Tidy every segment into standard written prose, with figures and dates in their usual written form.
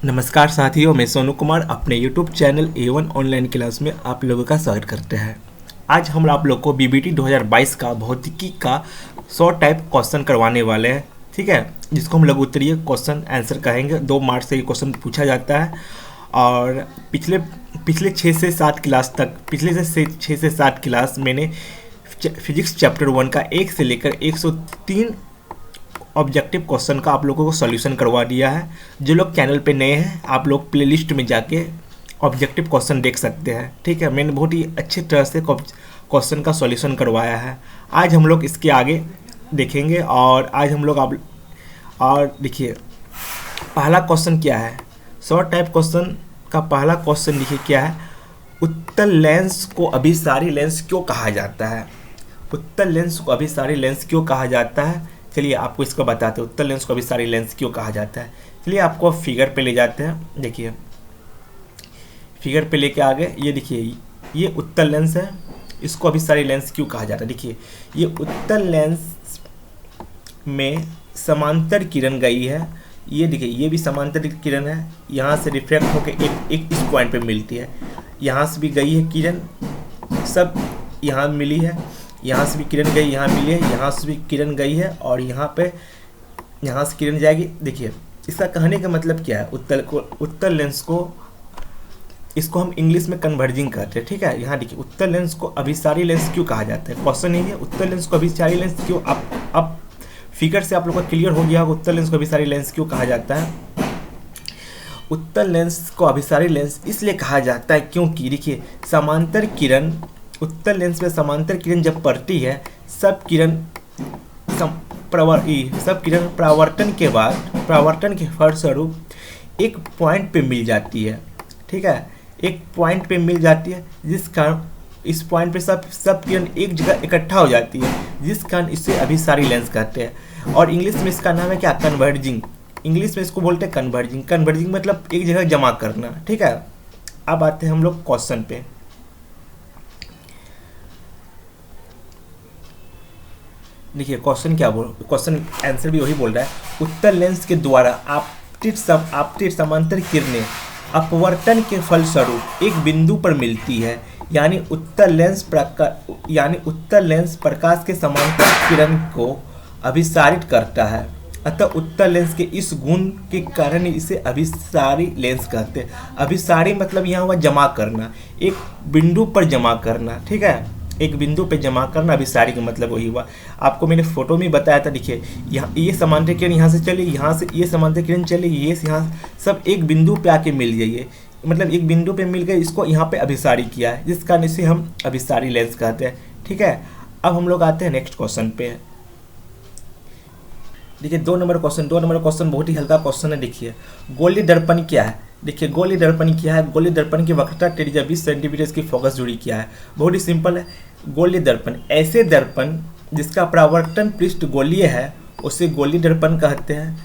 नमस्कार साथियों, मैं सोनू कुमार अपने YouTube channel A1 online class में आप लोगों का स्वागत करते हैं। आज हम आप लोग को बीबीटी 2022 का भौतिकी का 100 टाइप क्वेश्चन करवाने वाले हैं, ठीक है, जिसको हम लघु उत्तरीय क्वेश्चन आंसर कहेंगे। 2 मार्च से ये क्वेश्चन पूछा जाता है और पिछले पिछले 6 से 7 क्लास तक पिछले से 6 से 7 क्लास मैंने फिजिक्स चैप्टर 1 का 1 से लेकर 103 ऑब्जेक्टिव क्वेश्चन का आप लोगों को सॉल्यूशन करवा दिया है। जो लोग चैनल पे नए हैं, आप लोग प्लेलिस्ट में जाके ऑब्जेक्टिव क्वेश्चन देख सकते हैं, ठीक है। मैंने बहुत ही अच्छी तरह से क्वेश्चन का सॉल्यूशन करवाया है। आज हम लोग इसके आगे देखेंगे और आज हम लोग और देखिए पहला क्वेश्चन क्या है। शॉर्ट टाइप क्वेश्चन का पहला क्वेश्चन देखिए क्या है। उत्तल लेंस को अभिसारी लेंस क्यों कहा जाता है? उत्तल लेंस को अभिसारी लेंस क्यों कहा जाता है? चलिए आपको इसको बताते हैं, उत्तल लेंस को अभिसारी लेंस क्यों कहा जाता है। चलिए आपको फिगर पे ले जाते हैं। देखिए फिगर पे लेके आगे, ये देखिए ये उत्तल लेंस है, इसको अभिसारी लेंस क्यों कहा जाता है। देखिए ये उत्तल लेंस में समांतर किरण गई है, ये देखिए ये भी समांतर किरण है, यहाँ से रिफ्लेक्ट होकर एक इस पॉइंट पे मिलती है। यहाँ से भी गई है किरण, सब यहाँ मिली है, यहाँ से भी किरण गई, यहाँ मिली है, यहाँ से भी किरण गई है और यहाँ से किरण जाएगी। देखिए इसका कहने का मतलब क्या है। उत्तल लेंस को इसको हम इंग्लिश में कन्वर्जिंग करते हैं, ठीक है। यहाँ देखिए उत्तल लेंस को अभिसारी लेंस क्यों कहा जाता है। क्वेश्चन यही है, उत्तल लेंस को अभिसारी लेंस क्यों। अब फिगर से आप लोग को क्लियर हो गया होगा उत्तल लेंस को अभिसारी लेंस क्यों कहा जाता है। उत्तल लेंस को अभिसारी लेंस इसलिए कहा जाता है क्योंकि देखिए समांतर किरण, उत्तल लेंस में समांतर किरण जब पड़ती है, सब किरण परावर्तन के बाद, परावर्तन के फलस्वरूप एक पॉइंट पे मिल जाती है, ठीक है। एक पॉइंट पे मिल जाती है जिस कारण इस पॉइंट पे सब किरण एक जगह इकट्ठा हो जाती है, जिस कारण इसे अभिसारी लेंस कहते हैं। और इंग्लिश में इसका नाम है क्या, कन्वर्जिंग। इंग्लिश में इसको बोलते हैं कन्वर्जिंग। कन्वर्जिंग मतलब एक जगह जमा करना, ठीक है। अब आते हैं हम लोग क्वेश्चन पे। देखिए क्वेश्चन क्या क्वेश्चन आंसर भी वही बोल रहा है। उत्तल लेंस के द्वारा आपतित समांतर किरणें अपवर्तन के फलस्वरूप एक बिंदु पर मिलती है, यानी उत्तल लेंस प्रकाश के समांतर किरण को अभिसारित करता है। अतः उत्तल लेंस के इस गुण के कारण इसे अभिसारी लेंस कहते हैं। अभिसारी मतलब यहाँ हुआ जमा करना, एक बिंदु पर जमा करना, ठीक है। एक बिंदु पे जमा करना, अभिसारी का मतलब वही हुआ। आपको मैंने फोटो में बताया था। देखिए यहाँ ये समांतर किरण यहाँ से चली, यहाँ से ये समांतर किरण चली, ये यहाँ सब एक बिंदु पे आके मिल जाइए, मतलब एक बिंदु पे मिल गए, इसको यहाँ पे अभिसारी किया है, जिस कारण इसे हम अभिसारी लेंस कहते हैं, ठीक है। अब हम लोग आते हैं नेक्स्ट क्वेश्चन पे। देखिए 2 नंबर क्वेश्चन बहुत ही हल्का क्वेश्चन है। देखिए गोलीय दर्पण क्या है। देखिए गोलीय दर्पण क्या है। गोलीय दर्पण की वक्रता त्रिज्या 20 सेंटीमीटर, इसकी फोकस दूरी क्या है। बहुत ही सिंपल है। गोलीय दर्पण ऐसे दर्पण जिसका परावर्तन पृष्ठ गोलीय है, उसे गोलीय दर्पण कहते हैं।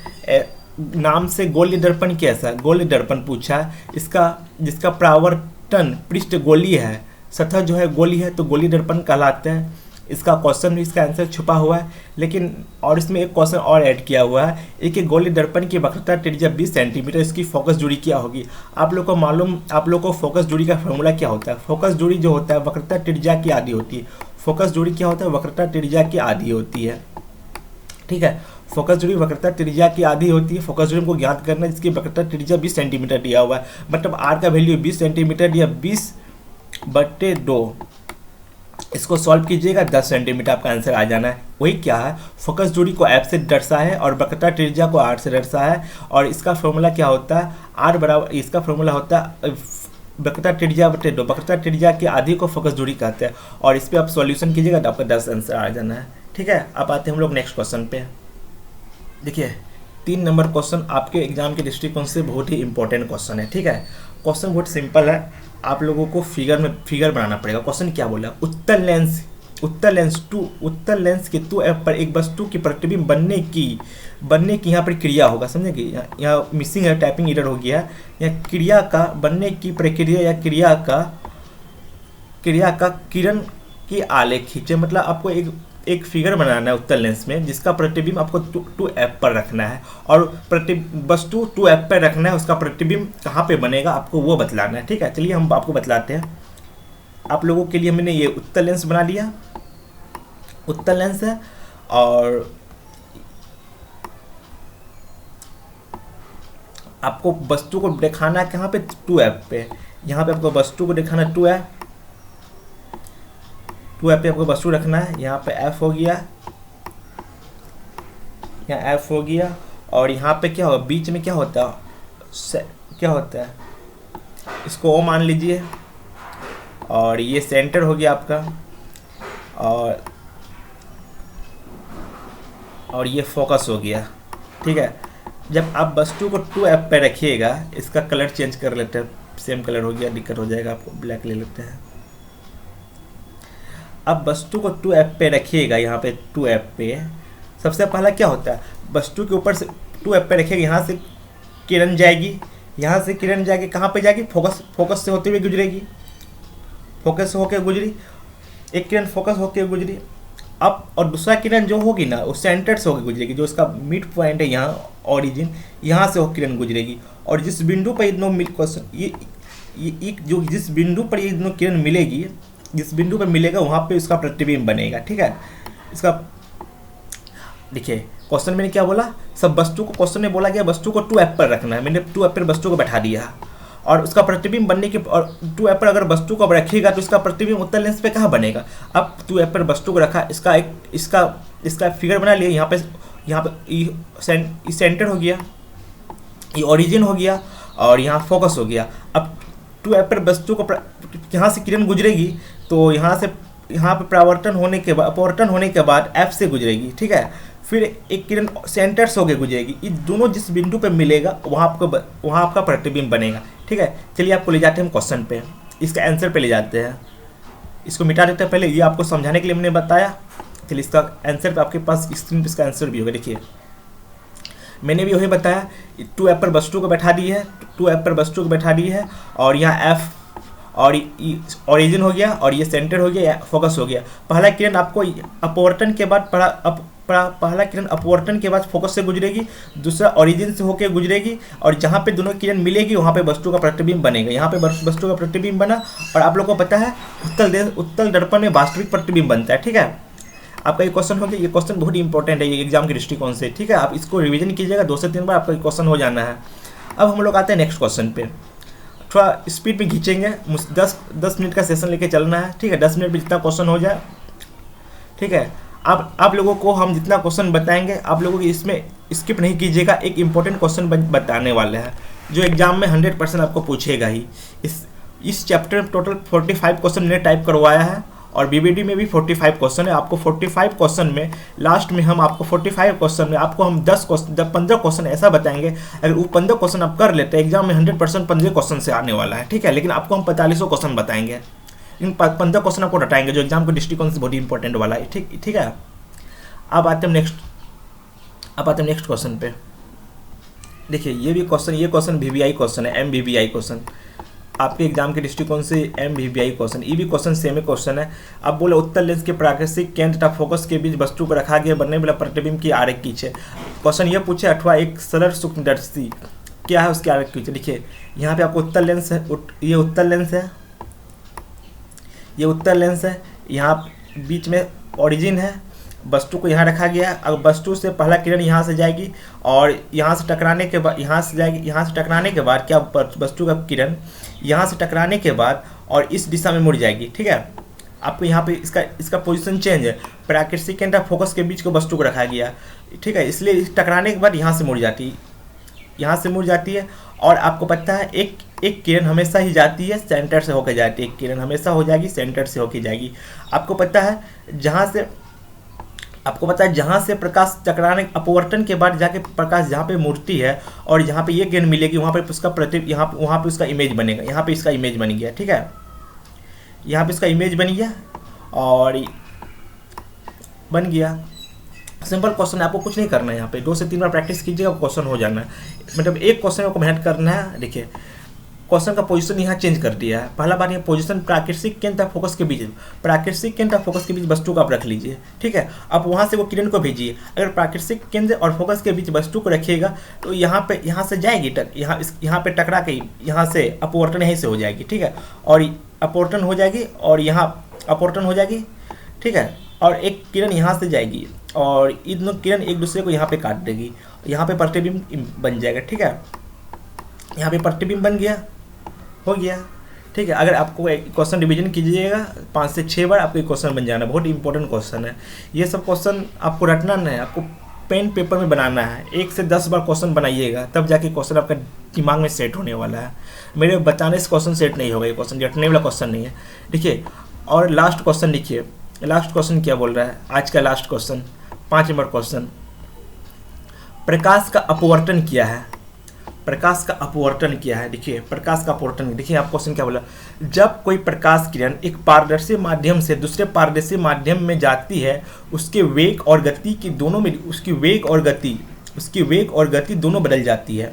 नाम से गोलीय दर्पण कैसा, गोलीय दर्पण पूछा, जिसका परावर्तन पृष्ठ गोलीय है, सतह जो है गोलीय है, तो गोलीय दर्पण कहलाते हैं। इसका क्वेश्चन भी, इसका आंसर छुपा हुआ है, लेकिन और इसमें एक क्वेश्चन और ऐड किया हुआ है। एक गोलीय दर्पण की वक्रता त्रिज्या 20 सेंटीमीटर, इसकी फोकस दूरी क्या होगी। आप लोग को फोकस दूरी का फॉर्मूला क्या होता है। फोकस दूरी जो होता है वक्रता त्रिज्या की आधी होती है। फोकस दूरी क्या होता है, वक्रता त्रिज्या की आधी होती है, ठीक है। फोकस दूरी वक्रता त्रिज्या की आधी होती है। फोकस दूरी को ज्ञात करना है, जिसकी वक्रता त्रिज्या 20 सेंटीमीटर दिया हुआ है, मतलब आर का वैल्यू 20 सेंटीमीटर या 20/2। इसको सॉल्व कीजिएगा, 10 सेंटीमीटर आपका आंसर आ जाना है। वही क्या है, फोकस दूरी को एफ से दर्शाया है और वक्रता त्रिज्या को आर से दर्शाया है। और इसका फॉर्मूला क्या होता है, आर बराबर, इसका फॉर्मूला होता है वक्रता त्रिज्या बटे 2। वक्रता त्रिज्या की आधी को फोकस दूरी कहते हैं। और इस पर आप सॉल्यूशन कीजिएगा तो आपका 10 आंसर आ जाना है, ठीक है। अब आते हैं हम लोग नेक्स्ट क्वेश्चन पे। देखिए 3 नंबर क्वेश्चन आपके एग्जाम के दृष्टिकोण से बहुत ही इंपॉर्टेंट क्वेश्चन है, ठीक है। क्वेश्चन बहुत सिंपल है, आप लोगों को फिगर बनाना पड़ेगा। क्वेश्चन क्या बोला, उत्तल लेंस के 2 एफ पर एक वस्तु की प्रतिबिंब बनने की यहाँ पर क्रिया होगा। समझे कि यहाँ मिसिंग है, टाइपिंग एरर हो गया। यहाँ क्रिया का बनने की प्रक्रिया या क्रिया का किरण की आलेख खींचे। मतलब आपको एक एक फिगर बनाना है उत्तल लेंस में जिसका प्रतिबिंब आपको 2f पर रखना है, और वस्तु 2f पर रखना है, उसका प्रतिबिंब कहाँ पे बनेगा आपको वो बतलाना है। ठीक है, चलिए हम आपको बतलाते हैं। आप लोगों के लिए मैंने ये उत्तल लेंस बना लिया, उत्तल लेंस है, और आपको वस्तु को दिखाना है कहाँ पे 2f पे। यहाँ पे आपको वस्तु को दिखाना है 2f पे आपको वस्तु रखना है। यहाँ पे f हो गया, यहाँ f हो गया, और यहाँ पे क्या होगा, बीच में क्या होता है, क्या होता है, इसको O मान लीजिए, और ये सेंटर हो गया आपका, और ये फोकस हो गया। ठीक है, जब आप वस्तु को 2f पे रखिएगा, इसका कलर चेंज कर लेते हैं, सेम कलर हो गया, दिक्कत हो जाएगा आपको, ब्लैक ले लेते हैं। अब वस्तु को 2f पे रखिएगा, यहाँ पे 2f पे सबसे पहला क्या होता है, वस्तु के ऊपर से 2f पे रखिएगा, यहाँ से किरण जाएगी, यहाँ से किरण जाएगी, कहाँ पे जाएगी, फोकस से होते हुए गुजरेगी, फोकस से होकर गुजरी, एक किरण फोकस होकर गुजरी। अब और दूसरा किरण जो होगी ना वो सेंटर से होकर गुजरेगी, जो उसका मिड पॉइंट है यहाँ ओरिजिन, यहाँ से वो किरण गुजरेगी, और जिस बिंदु पर ये दोनों ये जो जिस बिंदु पर ये दोनों किरण मिलेगी, जिस बिंदु पर मिलेगा वहाँ पे उसका प्रतिबिंब बनेगा। ठीक है, इसका देखिए क्वेश्चन मैंने क्या बोला, सब वस्तु को क्वेश्चन में बोला गया वस्तु को 2f पर रखना है, मैंने 2f पर वस्तु को बैठा दिया, और उसका प्रतिबिंब बनने के, और 2f पर अगर वस्तु को रखिएगा तो इसका प्रतिबिंब उत्तल लेंस पे कहाँ बनेगा। अब 2f पर वस्तु को रखा, इसका फिगर बना लिया, यहाँ पे सेंटर हो गया, ये ओरिजिन हो गया, और यहाँ फोकस हो गया। अब 2f पर वस्तु को यहाँ से किरण गुजरेगी तो यहाँ पे अपवर्तन होने के बाद f से गुजरेगी। ठीक है, फिर एक किरण सेंटर से होकर गुजरेगी, ये दोनों जिस बिंदु पे मिलेगा वहाँ आपका प्रतिबिंब बनेगा। ठीक है, चलिए आपको ले जाते हैं हम क्वेश्चन पे, इसका आंसर पे ले जाते हैं, इसको मिटा देते हैं। पहले ये आपको समझाने के लिए मैंने बताया, चलिए इसका आंसर पे आपके पास स्क्रीन पे इसका आंसर भी होगा। देखिए मैंने भी वही बताया, 2f पर वस्तु को बैठा दी है, 2f पर वस्तु को बैठा दी है, और यहाँ f और ओरिजिन हो गया, और ये सेंटर हो गया, फोकस हो गया। पहला किरण आपको अपवर्तन के बाद पहला किरण अपवर्तन के बाद फोकस से गुजरेगी, दूसरा ओरिजिन से होकर गुजरेगी, और जहाँ पे दोनों किरण मिलेगी वहाँ पे वस्तु का प्रतिबिंब बनेगा। यहाँ पे वस्तु का प्रतिबिंब बना, और आप लोग को पता है उत्तल दर्पण में वास्तविक प्रतिबिंब बनता है। ठीक है, आपका ये क्वेश्चन हो गया, ये क्वेश्चन बहुत ही इंपॉर्टेंट है ये एग्जाम के दृष्टिकोण से। ठीक है, आप इसको रिवीजन कीजिएगा, 2 से 3 बार आपका क्वेश्चन हो जाना है। अब हम लोग आते हैं नेक्स्ट क्वेश्चन पे, थोड़ा स्पीड में खींचेंगे, 10 मिनट का सेशन लेके चलना है। ठीक है, 10 मिनट में जितना क्वेश्चन हो जाए। ठीक है, आप लोगों को हम जितना क्वेश्चन बताएंगे आप लोगों को इसमें स्किप नहीं कीजिएगा, एक इंपॉर्टेंट क्वेश्चन बताने वाले हैं जो एग्जाम में 100% आपको पूछेगा ही। इस चैप्टर में टोटल 45 क्वेश्चन मैंने टाइप करवाया है, और बीबीडी में भी 45 क्वेश्चन है। आपको 45 क्वेश्चन में लास्ट में हम आपको 45 क्वेश्चन में आपको हम 15 क्वेश्चन ऐसा बताएंगे, अगर वो 15 क्वेश्चन आप कर लेते हैं एग्जाम में 100% 15 क्वेश्चन से आने वाला है। ठीक है, लेकिन आपको हम 45 क्वेश्चन बताएंगे, इन 15 क्वेश्चन आपको रटाएंगे जो एग्जाम के दृष्टिकोण से बहुत इंपॉर्टेंट वाला है। ठीक है, अब आते हैं नेक्स्ट क्वेश्चन पे। देखिए ये क्वेश्चन VVI क्वेश्चन है, MVVI क्वेश्चन, आपके एग्जाम के दृष्टिकोण से MVVI क्वेश्चन, ये भी क्वेश्चन सेम क्वेश्चन है। अब बोले उत्तल लेंस के प्राकृतिक केंद्र तथा फोकस के बीच वस्तु को रखा गया बनने वाला प्रतिबिंब की आरेख खींचे। क्वेश्चन ये पूछे अथवा एक सरल सूक्ष्मदर्शी क्या है उसकी आरेख खींचे। देखिए यहाँ पे आपको उत्तल लेंस है, ये उत्तल लेंस है, यहाँ बीच में ओरिजिन है, वस्तु को यहाँ रखा गया। अब वस्तु से पहला किरण यहाँ से जाएगी, और यहाँ से टकराने के बाद यहाँ से टकराने के बाद क्या वस्तु का किरण यहाँ से टकराने के बाद और इस दिशा में मुड़ जाएगी। ठीक है, आपको यहाँ पे इसका पोजीशन चेंज है, प्राकृतिक केंद्र फोकस के बीच को वस्तु को रखा गया। ठीक है, इसलिए टकराने के बाद यहाँ से मुड़ जाती है, और आपको पता है एक किरण हमेशा ही जाती है सेंटर से होकर जाती है, एक किरण हमेशा हो जाएगी सेंटर से होकर जाएगी। आपको पता है जहाँ से प्रकाश टकराने अपवर्तन के बाद जाके प्रकाश जहाँ पे मुड़ती है और जहाँ पे ये किरण मिलेगी वहाँ पे उसका वहाँ पे उसका इमेज बनेगा। यहाँ पे इसका इमेज बन गया। ठीक है, यहाँ पे इसका इमेज बन गया और बन गया। सिंपल क्वेश्चन है, आपको कुछ नहीं करना है। यहाँ पे 2 से 3 बार प्रैक्टिस कीजिएगा, क्वेश्चन हो जाना है। मतलब एक क्वेश्चन में आपको मेहनत करना है। देखिए क्वेश्चन का पोजीशन यहाँ चेंज कर दिया है। पहला बार ये पोजीशन प्राकृतिक केंद्र तथा फोकस के बीच, प्राकृतिक केंद्र तथा फोकस के बीच वस्तु को आप रख लीजिए, ठीक है। अब वहाँ से वो किरण को भेजिए। अगर प्राकृतिक केंद्र और फोकस के बीच वस्तु को रखिएगा तो यहाँ से जाएगी, यहाँ पे टकरा के यहाँ से अपवर्तन यहीं से हो जाएगी, ठीक है। और अपवर्तन हो जाएगी और यहाँ अपवर्तन हो जाएगी, ठीक है। और एक किरण यहाँ से जाएगी और इन दोनों किरण एक दूसरे को यहाँ पे काट देगी, यहाँ पे प्रतिबिंब बन जाएगा, ठीक है। यहाँ पे प्रतिबिंब बन गया, हो गया, ठीक है। अगर आपको क्वेश्चन रिवीजन कीजिएगा 5 से 6 बार, आपको क्वेश्चन बन जाना। बहुत इंपॉर्टेंट क्वेश्चन है ये सब। क्वेश्चन आपको रटना नहीं है, आपको पेन पेपर में बनाना है। 1 से 10 बार क्वेश्चन बनाइएगा, तब जाके क्वेश्चन आपका दिमाग में सेट होने वाला है। मेरे बताने से क्वेश्चन सेट नहीं होगा, ये क्वेश्चन रटने वाला क्वेश्चन नहीं है, देखिए। और लास्ट क्वेश्चन लिखिए। लास्ट क्वेश्चन क्या बोल रहा है आज का लास्ट क्वेश्चन, 5 नंबर क्वेश्चन। प्रकाश का अपवर्तन क्या है? प्रकाश का अपवर्तन क्या है? देखिए प्रकाश का अपवर्तन, देखिए आप क्वेश्चन क्या बोला। जब कोई प्रकाश किरण एक पारदर्शी माध्यम से दूसरे पारदर्शी माध्यम में जाती है, उसके वेग और गति की दोनों में उसकी वेग और गति दोनों बदल जाती है।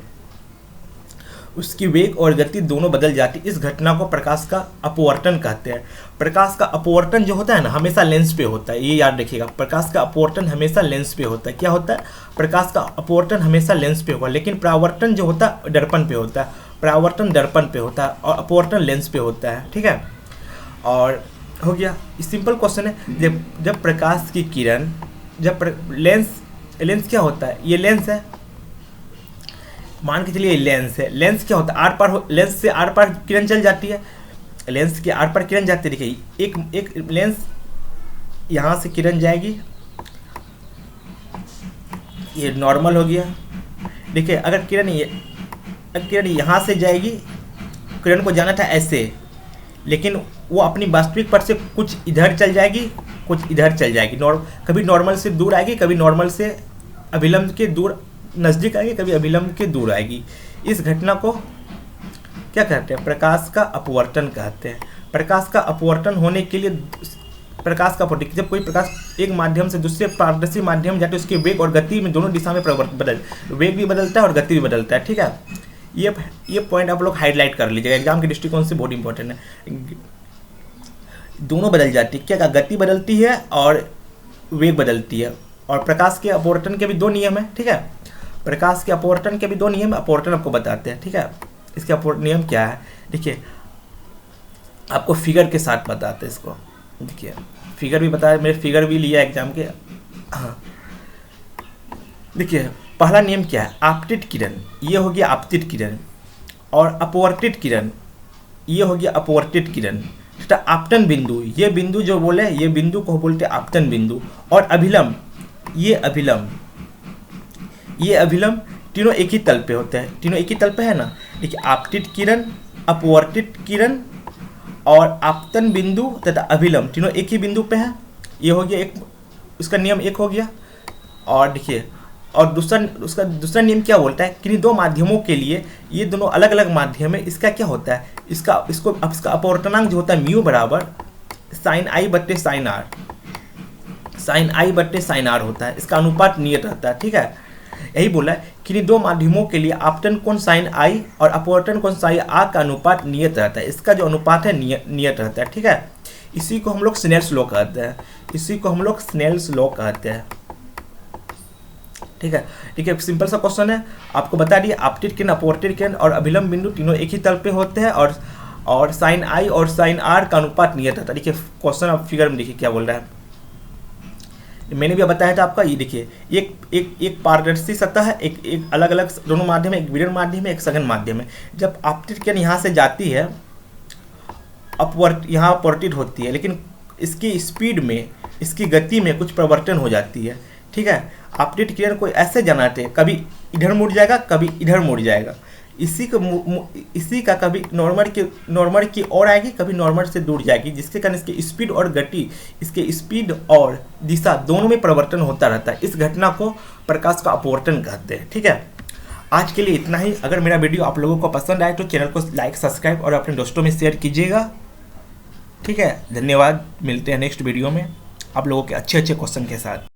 उसकी वेग और गति दोनों बदल जाती है। इस घटना को प्रकाश का अपवर्तन कहते हैं। प्रकाश का अपवर्तन जो होता है ना, हमेशा लेंस पे होता है, ये याद रखिएगा। प्रकाश का अपवर्तन हमेशा लेंस पे होता है। क्या होता है? प्रकाश का अपवर्तन हमेशा लेंस पे होगा, लेकिन परावर्तन जो होता है दर्पण पे होता है। परावर्तन दर्पण पे होता है और अपवर्तन लेंस पे होता है, ठीक है। और हो गया, सिंपल क्वेश्चन है। जब प्रकाश की किरण, लेंस क्या होता है? ये लेंस है, मान के चलिए लेंस है। लेंस क्या होता है? लेंस से आर पार किरण चल जाती है। लेंस के आर पार किरण जाती है। देखिए एक लेंस यहाँ से किरण जाएगी, ये नॉर्मल हो गया। देखिए अगर किरण यहाँ से जाएगी, किरण को जाना था ऐसे, लेकिन वो अपनी वास्तविक पथ से कुछ इधर चल जाएगी, कुछ इधर चल जाएगी। कभी नॉर्मल से दूर आएगी, कभी नॉर्मल से अभिलंब के दूर नज़दीक आएगी, कभी अभिलंब के दूर आएगी। इस घटना को क्या कहते हैं? प्रकाश का अपवर्तन कहते हैं। प्रकाश का अपवर्तन होने के लिए प्रकाश का अपवर्तन, जब कोई प्रकाश एक माध्यम से दूसरे पारदर्शी माध्यम जाते, उसके वेग और गति में दोनों दिशा में वेग भी बदलता है और गति भी बदलता है, ठीक है। ये पॉइंट आप लोग हाईलाइट कर लीजिएगा, एग्जाम के दृष्टिकोण से बहुत इंपॉर्टेंट है। दोनों बदल जाती है, क्या गति बदलती है और वेग बदलती है। और प्रकाश के अपवर्तन के भी 2 नियम है, ठीक है। प्रकाश के अपवर्तन के भी 2 नियम, अपवर्तन आपको बताते हैं, ठीक है। इसके अपवर्तन नियम क्या है? देखिए आपको फिगर के साथ बताते हैं इसको। देखिए फिगर भी बताया, मेरे फिगर भी लिया एग्जाम के। हाँ देखिए पहला नियम क्या है? आपतित किरण, ये हो गया आपतित किरण, और अपवर्तित किरण, ये हो गया अपवर्तित किरण। आपतन बिंदु, ये बिंदु जो बोले, ये बिंदु को बोलते हैं आपतन बिंदु। और अभिलंब, ये अभिलंब तीनों एक ही तल पे होते हैं। तीनों एक ही तल पे है ना। देखिए आपतित किरण, अपवर्तित किरण और आपतन बिंदु तथा अभिलंब तीनों एक ही बिंदु पे है। ये हो गया एक, उसका नियम 1 हो गया। और देखिए और दूसरा नियम क्या बोलता है? कि 2 माध्यमों के लिए, ये दोनों अलग अलग माध्यम है, इसका क्या होता है? इसका अपवर्तनांक जो होता है म्यू बराबर साइन आई बट्टे साइन आर होता है। इसका अनुपात नियत रहता है, ठीक है। यही बोला है कि 2 माध्यमों के लिए आपतन कोण साइन आई और अपवर्तन कोण साइन आर का अनुपात नियत रहता है। इसका जो अनुपात है नियत रहता है, ठीक है। इसी को हम लोग स्नेल्स लॉ कहते हैं, ठीक है। ठीक है, सिंपल सा क्वेश्चन है, आपको बता दिया आपतित किरण, अपवर्तित किरण और अभिलंब बिंदु तीनों एक ही तल पे होते हैं, और साइन आई और साइन आर का अनुपात नियत रहता है। देखिए क्वेश्चन आप फिगर में देखिए क्या बोल रहा है, मैंने भी बताया था आपका। ये देखिए एक पारदर्शी सतह है, एक अलग अलग दोनों माध्यम है, एक विकिरण माध्यम है, एक सघन माध्यम है। जब आपतित किरण यहाँ से जाती है, यहाँ अपवर्तित होती है, लेकिन इसकी स्पीड में, इसकी गति में कुछ परिवर्तन हो जाती है, ठीक है। आपतित किरण को ऐसे जाना चाहिए, कभी इधर मुड़ जाएगा, कभी इधर मुड़ जाएगा। इसी का कभी नॉर्मल की ओर आएगी, कभी नॉर्मल से दूर जाएगी, जिसके कारण इसकी स्पीड और गति, इसके स्पीड और दिशा दोनों में परिवर्तन होता रहता है। इस घटना को प्रकाश का अपवर्तन कहते हैं, ठीक है। आज के लिए इतना ही। अगर मेरा वीडियो आप लोगों को पसंद आए तो चैनल को लाइक, सब्सक्राइब और अपने दोस्तों में शेयर कीजिएगा, ठीक है। धन्यवाद, मिलते हैं नेक्स्ट वीडियो में आप लोगों के अच्छे क्वेश्चन के साथ।